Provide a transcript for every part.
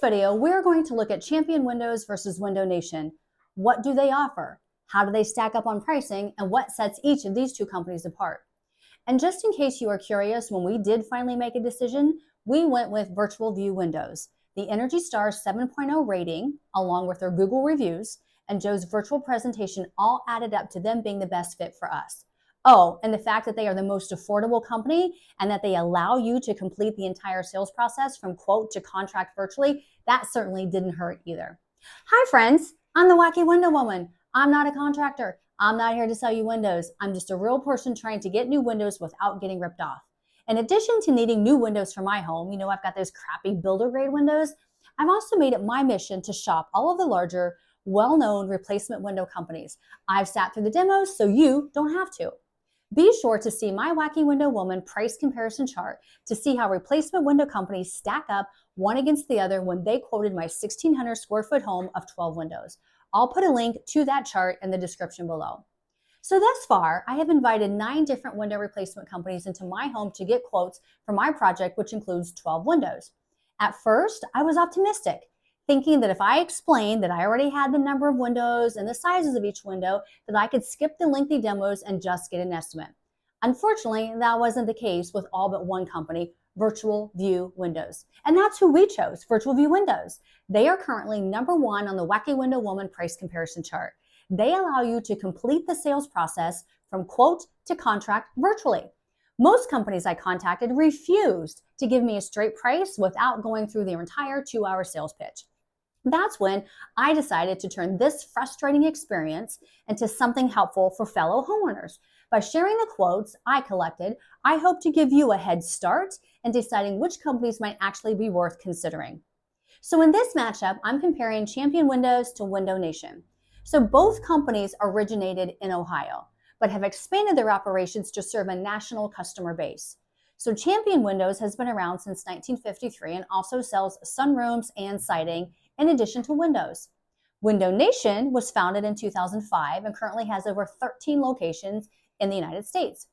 video, we're going to look at Champion Windows versus Window Nation. What do they offer? How do they stack up on pricing? And what sets each of these two companies apart? And just in case you are curious, when we did finally make a decision, we went with Virtual View Windows. The Energy Star 7.0 rating, along with their Google reviews, and Joe's virtual presentation all added up to them being the best fit for us. Oh, and the fact that they are the most affordable company and that they allow you to complete the entire sales process from quote to contract virtually, that certainly didn't hurt either. Hi friends, I'm the Wacky Window Woman. I'm not a contractor. I'm not here to sell you windows. I'm just a real person trying to get new windows without getting ripped off. In addition to needing new windows for my home, you know I've got those crappy builder grade windows, I've also made it my mission to shop all of the larger, well-known replacement window companies. I've sat through the demos so you don't have to. Be sure to see my Wacky Window Woman price comparison chart to see how replacement window companies stack up one against the other when they quoted my 1,600 square foot home of 12 windows. I'll put a link to that chart in the description below. So thus far, I have invited 9 different window replacement companies into my home to get quotes for my project, which includes 12 windows. At first, I was optimistic, thinking that if I explained that I already had the number of windows and the sizes of each window, that I could skip the lengthy demos and just get an estimate. Unfortunately, that wasn't the case with all but one company, Virtual View Windows. And that's who we chose, Virtual View Windows. They are currently #1 on the Wacky Window Woman price comparison chart. They allow you to complete the sales process from quote to contract virtually. Most companies I contacted refused to give me a straight price without going through their entire 2-hour sales pitch. That's when I decided to turn this frustrating experience into something helpful for fellow homeowners. By sharing the quotes I collected, I hope to give you a head start in deciding which companies might actually be worth considering. So in this matchup, I'm comparing Champion Windows to Window Nation. So both companies originated in Ohio, but have expanded their operations to serve a national customer base. So Champion Windows has been around since 1953 and also sells sunrooms and siding in addition to windows. Window Nation was founded in 2005 and currently has over 13 locations in the United States.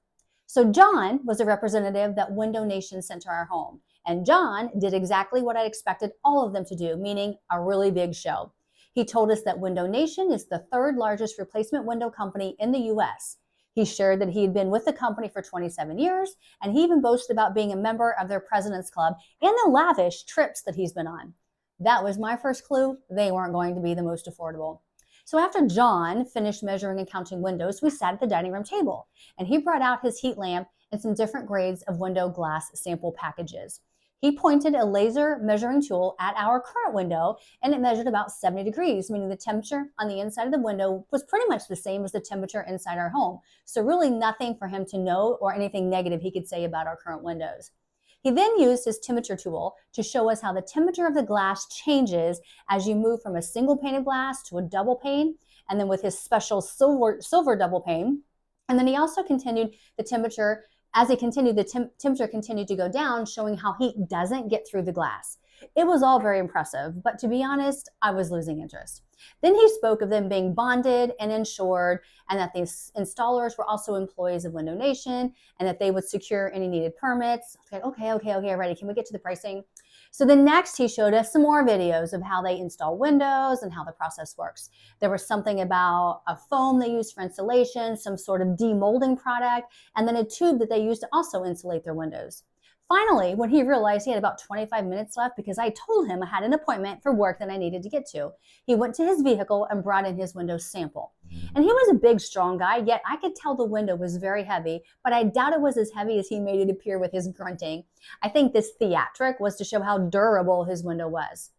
So John was a representative that Window Nation sent to our home. And John did exactly what I expected all of them to do, meaning a really big show. He told us that Window Nation is the 3rd largest replacement window company in the US. He shared that he had been with the company for 27 years, and he even boasted about being a member of their President's Club and the lavish trips that he's been on. That was my first clue. They weren't going to be the most affordable. So after John finished measuring and counting windows, we sat at the dining room table, and he brought out his heat lamp and some different grades of window glass sample packages. He pointed a laser measuring tool at our current window, and it measured about 70 degrees, meaning the temperature on the inside of the window was pretty much the same as the temperature inside our home. So really nothing for him to know or anything negative he could say about our current windows. He then used his temperature tool to show us how the temperature of the glass changes as you move from a single pane of glass to a double pane, and then with his special silver double pane. And then he also continued the temperature. As he continued, the temperature continued to go down, showing how heat doesn't get through the glass. It was all very impressive, but to be honest, I was losing interest. Then he spoke of them being bonded and insured, and that the installers were also employees of Window Nation, and that they would secure any needed permits. Okay, ready. Can we get to the pricing? So then next he showed us some more videos of how they install windows and how the process works. There was something about a foam they use for insulation, some sort of demolding product, and then a tube that they use to also insulate their windows. Finally, when he realized he had about 25 minutes left because I told him I had an appointment for work that I needed to get to, he went to his vehicle and brought in his window sample. And he was a big, strong guy, yet I could tell the window was very heavy, but I doubt it was as heavy as he made it appear with his grunting. I think this theatric was to show how durable his window was.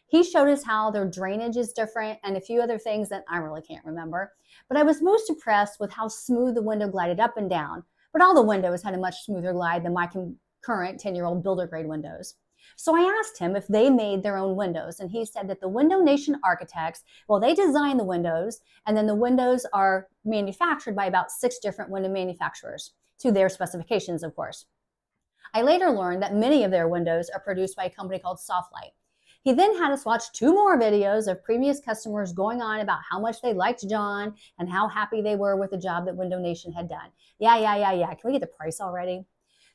He showed us how their drainage is different and a few other things that I really can't remember, but I was most impressed with how smooth the window glided up and down. But all the windows had a much smoother glide than my current 10-year-old builder grade windows. So I asked him if they made their own windows, and he said that the Window Nation architects, well, they design the windows, and then the windows are manufactured by about 6 different window manufacturers, to their specifications, of course. I later learned that many of their windows are produced by a company called Softlight. He then had us watch 2 more videos of previous customers going on about how much they liked John and how happy they were with the job that Window Nation had done. Yeah. Can we get the price already?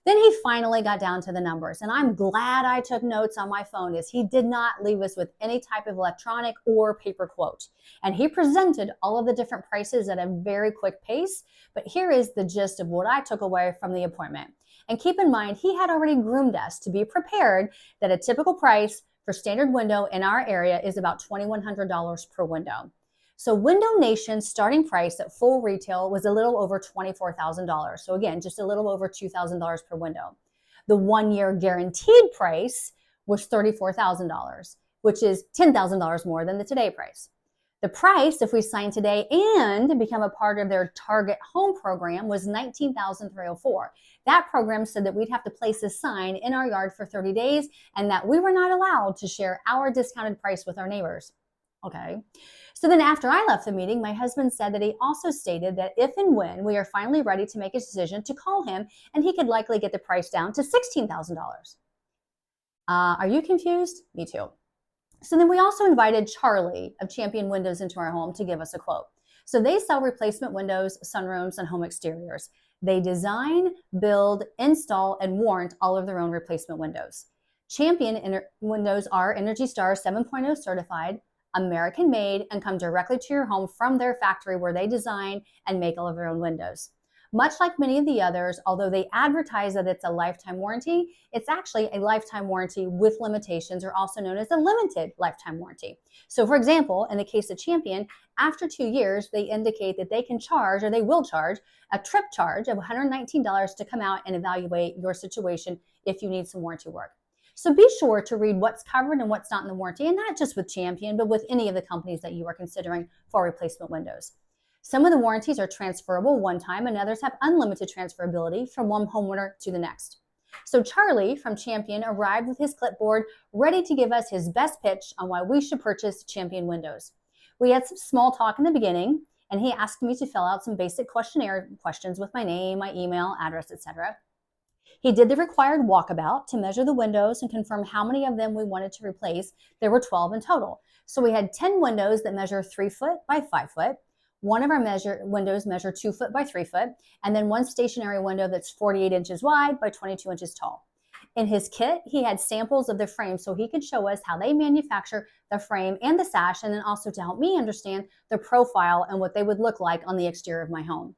Then he finally got down to the numbers, and I'm glad I took notes on my phone, as he did not leave us with any type of electronic or paper quote. And he presented all of the different prices at a very quick pace, but here is the gist of what I took away from the appointment. And keep in mind, he had already groomed us to be prepared that a typical price for standard window in our area is about $2,100 per window. So Window Nation's starting price at full retail was a little over $24,000. So again, just a little over $2,000 per window. The 1-year guaranteed price was $34,000, which is $10,000 more than the today price. The price, if we sign today and become a part of their Target Home program, was $19,304. That program said that we'd have to place a sign in our yard for 30 days and that we were not allowed to share our discounted price with our neighbors. Okay. So then after I left the meeting, my husband said that he also stated that if and when we are finally ready to make a decision, to call him and he could likely get the price down to $16,000. Are you confused? Me too. So then we also invited Charlie of Champion Windows into our home to give us a quote. So they sell replacement windows, sunrooms, and home exteriors. They design, build, install, and warrant all of their own replacement windows. Champion windows are Energy Star 7.0 certified, American made, and come directly to your home from their factory where they design and make all of their own windows. Much like many of the others, although they advertise that it's a lifetime warranty, it's actually a lifetime warranty with limitations, or also known as a limited lifetime warranty. So for example, in the case of Champion, after 2 years, they indicate that they can charge, or they will charge, a trip charge of $119 to come out and evaluate your situation if you need some warranty work. So be sure to read what's covered and what's not in the warranty, and not just with Champion, but with any of the companies that you are considering for replacement windows. Some of the warranties are transferable one time, and others have unlimited transferability from one homeowner to the next. So Charlie from Champion arrived with his clipboard, ready to give us his best pitch on why we should purchase Champion windows. We had some small talk in the beginning, and he asked me to fill out some basic questionnaire questions with my name, my email, address, etc. He did the required walkabout to measure the windows and confirm how many of them we wanted to replace. There were 12 in total. So we had 10 windows that measure 3 foot by 5 foot. One of our windows measure 2 foot by 3 foot, and then one stationary window that's 48 inches wide by 22 inches tall. In his kit, he had samples of the frame so he could show us how they manufacture the frame and the sash, and then also to help me understand the profile and what they would look like on the exterior of my home.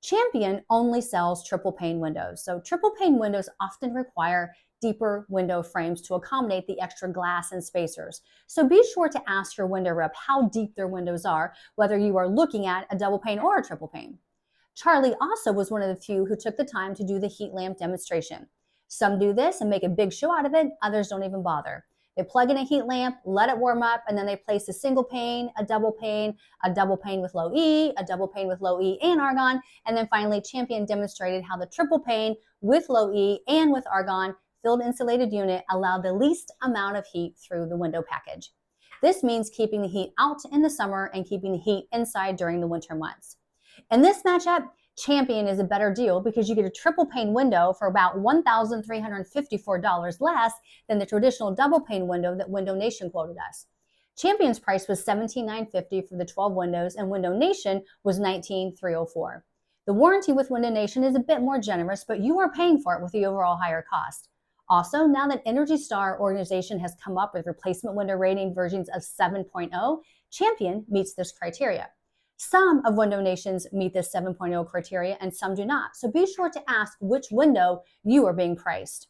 Champion only sells triple pane windows. So triple pane windows often require deeper window frames to accommodate the extra glass and spacers. So be sure to ask your window rep how deep their windows are, whether you are looking at a double pane or a triple pane. Charlie also was one of the few who took the time to do the heat lamp demonstration. Some do this and make a big show out of it, others don't even bother. They plug in a heat lamp, let it warm up, and then they place a single pane, a double pane with low E, a double pane with low E and argon, and then finally Champion demonstrated how the triple pane with low E and with argon filled insulated unit allowed the least amount of heat through the window package. This means keeping the heat out in the summer and keeping the heat inside during the winter months. In this matchup, Champion is a better deal because you get a triple pane window for about $1,354 less than the traditional double pane window that Window Nation quoted us. Champion's price was $17,950 for the 12 windows, and Window Nation was $19,304. The warranty with Window Nation is a bit more generous, but you are paying for it with the overall higher cost. Also, now that Energy Star organization has come up with replacement window rating versions of 7.0, Champion meets this criteria. Some of Window Nations meet this 7.0 criteria and some do not. So be sure to ask which window you are being priced.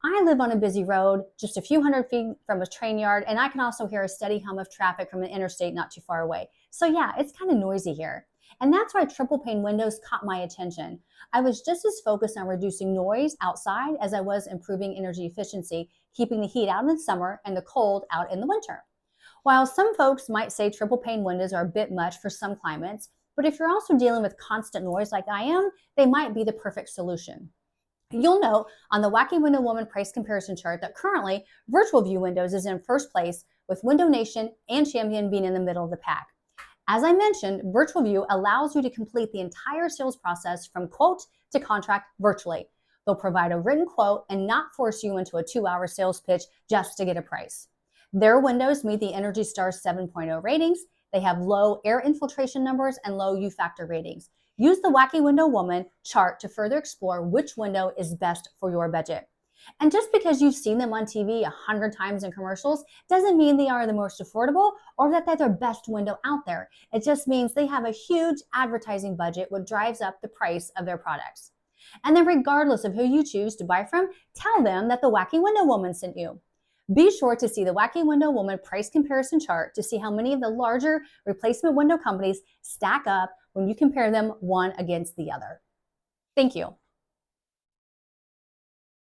I live on a busy road just a few hundred feet from a train yard, and I can also hear a steady hum of traffic from an interstate not too far away. So yeah, it's kind of noisy here. And that's why triple pane windows caught my attention. I was just as focused on reducing noise outside as I was improving energy efficiency, keeping the heat out in the summer and the cold out in the winter. While some folks might say triple pane windows are a bit much for some climates, but if you're also dealing with constant noise like I am, they might be the perfect solution. You'll note on the Wacky Window Woman price comparison chart that currently Virtual View Windows is in first place, with Window Nation and Champion being in the middle of the pack. As I mentioned, Virtual View allows you to complete the entire sales process from quote to contract virtually. They'll provide a written quote and not force you into a 2-hour sales pitch just to get a price. Their windows meet the Energy Star 7.0 ratings. They have low air infiltration numbers and low U-factor ratings. Use the Wacky Window Woman chart to further explore which window is best for your budget. And just because you've seen them on TV 100 times in commercials doesn't mean they are the most affordable or that they're the best window out there. It just means they have a huge advertising budget, which drives up the price of their products. And then regardless of who you choose to buy from, tell them that the Wacky Window Woman sent you. Be sure to see the Wacky Window Woman price comparison chart to see how many of the larger replacement window companies stack up when you compare them one against the other. Thank you.